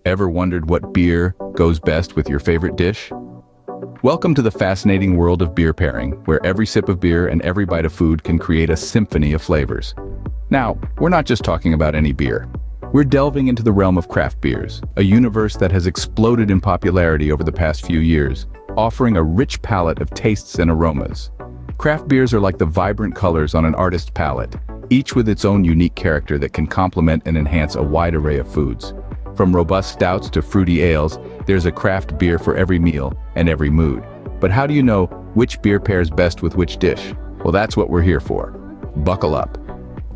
Ever wondered what beer goes best with your favorite dish? Welcome to the fascinating world of beer pairing, where every sip of beer and every bite of food can create a symphony of flavors. Now, we're not just talking about any beer. We're delving into the realm of craft beers, a universe that has exploded in popularity over the past few years, offering a rich palette of tastes and aromas. Craft beers are like the vibrant colors on an artist's palette, each with its own unique character that can complement and enhance a wide array of foods. From robust stouts to fruity ales, there's a craft beer for every meal and every mood. But how do you know which beer pairs best with which dish? Well, that's what we're here for. Buckle up,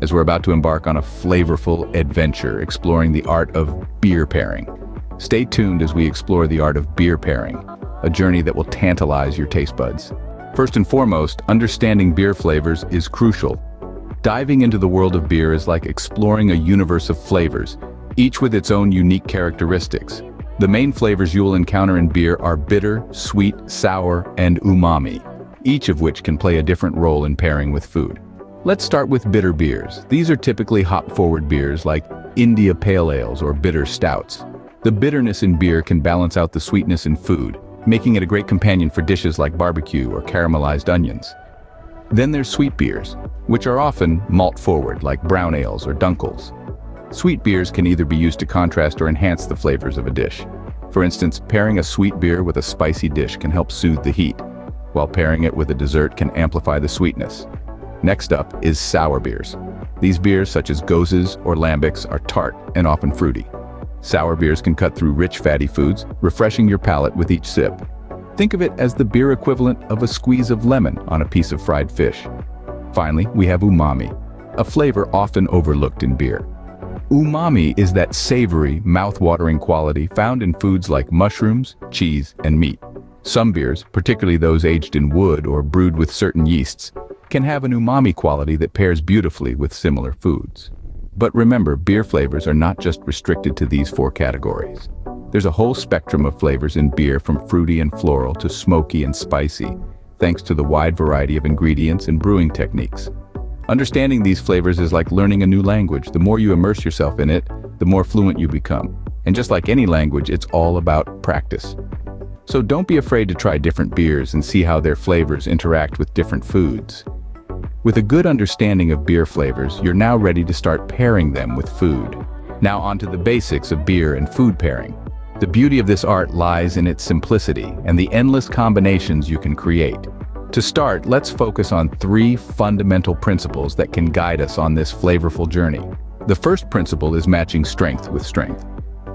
as we're about to embark on a flavorful adventure exploring the art of beer pairing. Stay tuned as we explore the art of beer pairing, a journey that will tantalize your taste buds. First and foremost, understanding beer flavors is crucial. Diving into the world of beer is like exploring a universe of flavors, each with its own unique characteristics. The main flavors you will encounter in beer are bitter, sweet, sour, and umami, each of which can play a different role in pairing with food. Let's start with bitter beers. These are typically hop-forward beers like India Pale Ales or bitter stouts. The bitterness in beer can balance out the sweetness in food, making it a great companion for dishes like barbecue or caramelized onions. Then there's sweet beers, which are often malt-forward like brown ales or dunkels. Sweet beers can either be used to contrast or enhance the flavors of a dish. For instance, pairing a sweet beer with a spicy dish can help soothe the heat, while pairing it with a dessert can amplify the sweetness. Next up is sour beers. These beers, such as goses or lambics, are tart and often fruity. Sour beers can cut through rich fatty foods, refreshing your palate with each sip. Think of it as the beer equivalent of a squeeze of lemon on a piece of fried fish. Finally, we have umami, a flavor often overlooked in beer. Umami is that savory, mouth-watering quality found in foods like mushrooms, cheese, and meat. Some beers, particularly those aged in wood or brewed with certain yeasts, can have an umami quality that pairs beautifully with similar foods. But remember, beer flavors are not just restricted to these four categories. There's a whole spectrum of flavors in beer, from fruity and floral to smoky and spicy, thanks to the wide variety of ingredients and brewing techniques. Understanding these flavors is like learning a new language. The more you immerse yourself in it, the more fluent you become. And just like any language, it's all about practice. So don't be afraid to try different beers and see how their flavors interact with different foods. With a good understanding of beer flavors, you're now ready to start pairing them with food. Now onto the basics of beer and food pairing. The beauty of this art lies in its simplicity and the endless combinations you can create. To start, let's focus on three fundamental principles that can guide us on this flavorful journey. The first principle is matching strength with strength.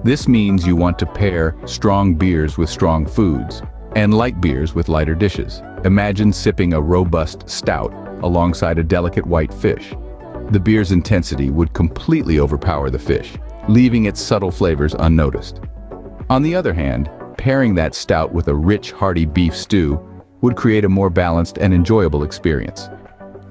This means you want to pair strong beers with strong foods, and light beers with lighter dishes. Imagine sipping a robust stout alongside a delicate white fish. The beer's intensity would completely overpower the fish, leaving its subtle flavors unnoticed. On the other hand, pairing that stout with a rich, hearty beef stew would create a more balanced and enjoyable experience.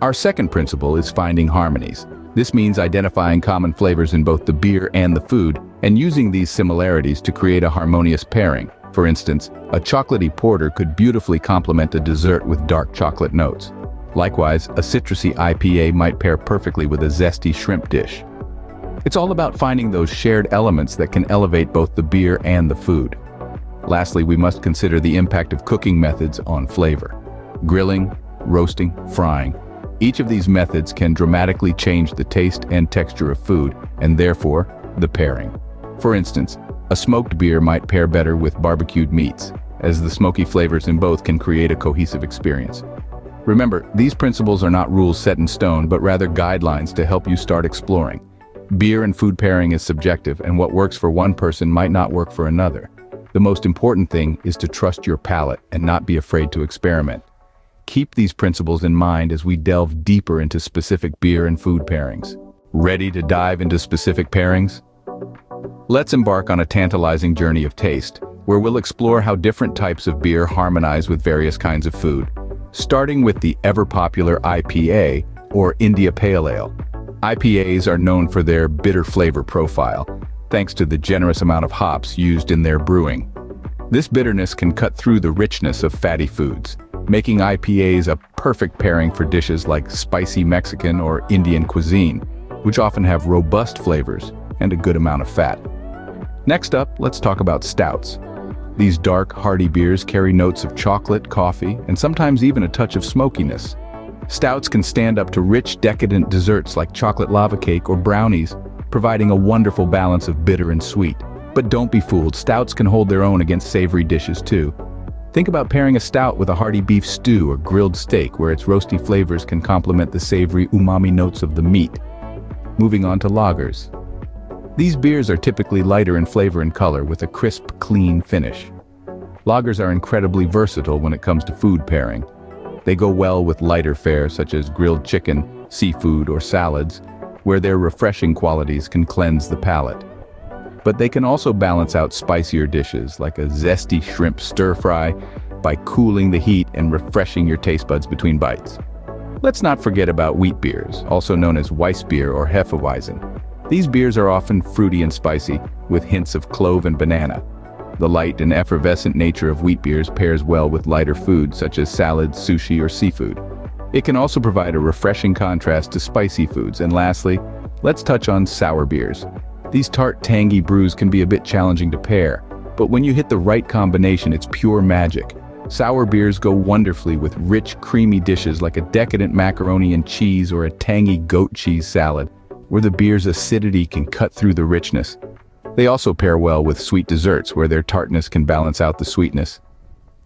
Our second principle is finding harmonies. This means identifying common flavors in both the beer and the food, and using these similarities to create a harmonious pairing. For instance, a chocolatey porter could beautifully complement a dessert with dark chocolate notes. Likewise, a citrusy IPA might pair perfectly with a zesty shrimp dish. It's all about finding those shared elements that can elevate both the beer and the food. Lastly, we must consider the impact of cooking methods on flavor. Grilling, roasting, frying. Each of these methods can dramatically change the taste and texture of food, and therefore, the pairing. For instance, a smoked beer might pair better with barbecued meats, as the smoky flavors in both can create a cohesive experience. Remember, these principles are not rules set in stone, but rather guidelines to help you start exploring. Beer and food pairing is subjective, and what works for one person might not work for another. The most important thing is to trust your palate and not be afraid to experiment. Keep these principles in mind as we delve deeper into specific beer and food pairings. Ready to dive into specific pairings? Let's embark on a tantalizing journey of taste, where we'll explore how different types of beer harmonize with various kinds of food. Starting with the ever-popular IPA, or India Pale Ale. IPAs are known for their bitter flavor profile, thanks to the generous amount of hops used in their brewing. This bitterness can cut through the richness of fatty foods, making IPAs a perfect pairing for dishes like spicy Mexican or Indian cuisine, which often have robust flavors and a good amount of fat. Next up, let's talk about stouts. These dark, hearty beers carry notes of chocolate, coffee, and sometimes even a touch of smokiness. Stouts can stand up to rich, decadent desserts like chocolate lava cake or brownies, providing a wonderful balance of bitter and sweet. But don't be fooled, stouts can hold their own against savory dishes too. Think about pairing a stout with a hearty beef stew or grilled steak where its roasty flavors can complement the savory umami notes of the meat. Moving on to lagers. These beers are typically lighter in flavor and color with a crisp, clean finish. Lagers are incredibly versatile when it comes to food pairing. They go well with lighter fare such as grilled chicken, seafood, or salads, where their refreshing qualities can cleanse the palate. But they can also balance out spicier dishes like a zesty shrimp stir-fry by cooling the heat and refreshing your taste buds between bites. Let's not forget about wheat beers, also known as Weissbier or Hefeweizen. These beers are often fruity and spicy, with hints of clove and banana. The light and effervescent nature of wheat beers pairs well with lighter foods such as salads, sushi, or seafood. It can also provide a refreshing contrast to spicy foods. And lastly, let's touch on sour beers. These tart, tangy brews can be a bit challenging to pair, but when you hit the right combination, it's pure magic. Sour beers go wonderfully with rich, creamy dishes like a decadent macaroni and cheese or a tangy goat cheese salad, where the beer's acidity can cut through the richness. They also pair well with sweet desserts where their tartness can balance out the sweetness.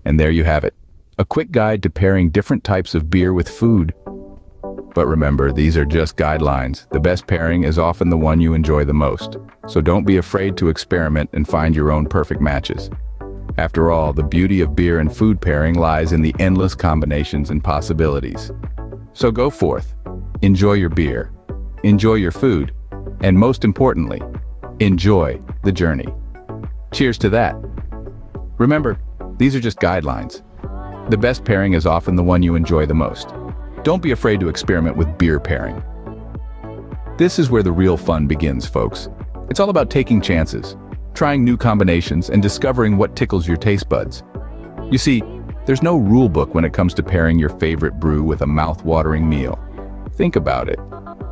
And there you have it, a quick guide to pairing different types of beer with food. But remember, these are just guidelines. The best pairing is often the one you enjoy the most. So don't be afraid to experiment and find your own perfect matches. After all, the beauty of beer and food pairing lies in the endless combinations and possibilities. So go forth, enjoy your beer, enjoy your food, and most importantly, enjoy the journey. Cheers to that. Remember, these are just guidelines. The best pairing is often the one you enjoy the most. Don't be afraid to experiment with beer pairing. This is where the real fun begins, folks. It's all about taking chances, trying new combinations, and discovering what tickles your taste buds. You see, there's no rule book when it comes to pairing your favorite brew with a mouth-watering meal. Think about it.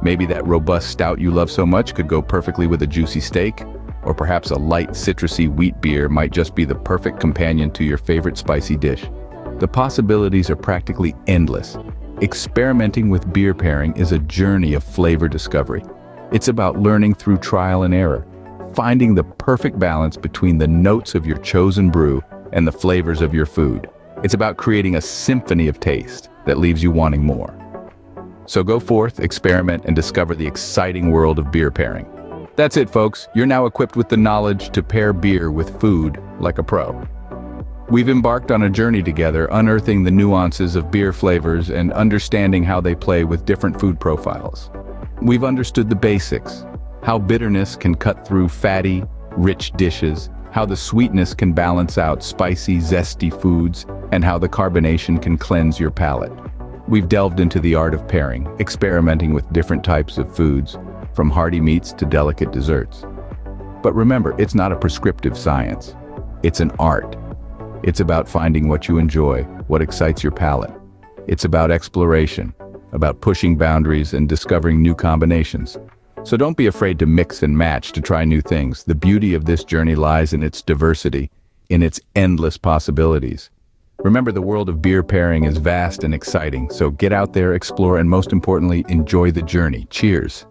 Maybe that robust stout you love so much could go perfectly with a juicy steak, or perhaps a light, citrusy wheat beer might just be the perfect companion to your favorite spicy dish. The possibilities are practically endless. Experimenting with beer pairing is a journey of flavor discovery. It's about learning through trial and error, finding the perfect balance between the notes of your chosen brew and the flavors of your food. It's about creating a symphony of taste that leaves you wanting more. So go forth, experiment, and discover the exciting world of beer pairing. That's it, folks. You're now equipped with the knowledge to pair beer with food like a pro. We've embarked on a journey together, unearthing the nuances of beer flavors and understanding how they play with different food profiles. We've understood the basics, how bitterness can cut through fatty, rich dishes, how the sweetness can balance out spicy, zesty foods, and how the carbonation can cleanse your palate. We've delved into the art of pairing, experimenting with different types of foods, from hearty meats to delicate desserts. But remember, it's not a prescriptive science. It's an art. It's about finding what you enjoy, what excites your palate. It's about exploration, about pushing boundaries and discovering new combinations. So don't be afraid to mix and match to try new things. The beauty of this journey lies in its diversity, in its endless possibilities. Remember, the world of beer pairing is vast and exciting, so get out there, explore, and most importantly, enjoy the journey. Cheers.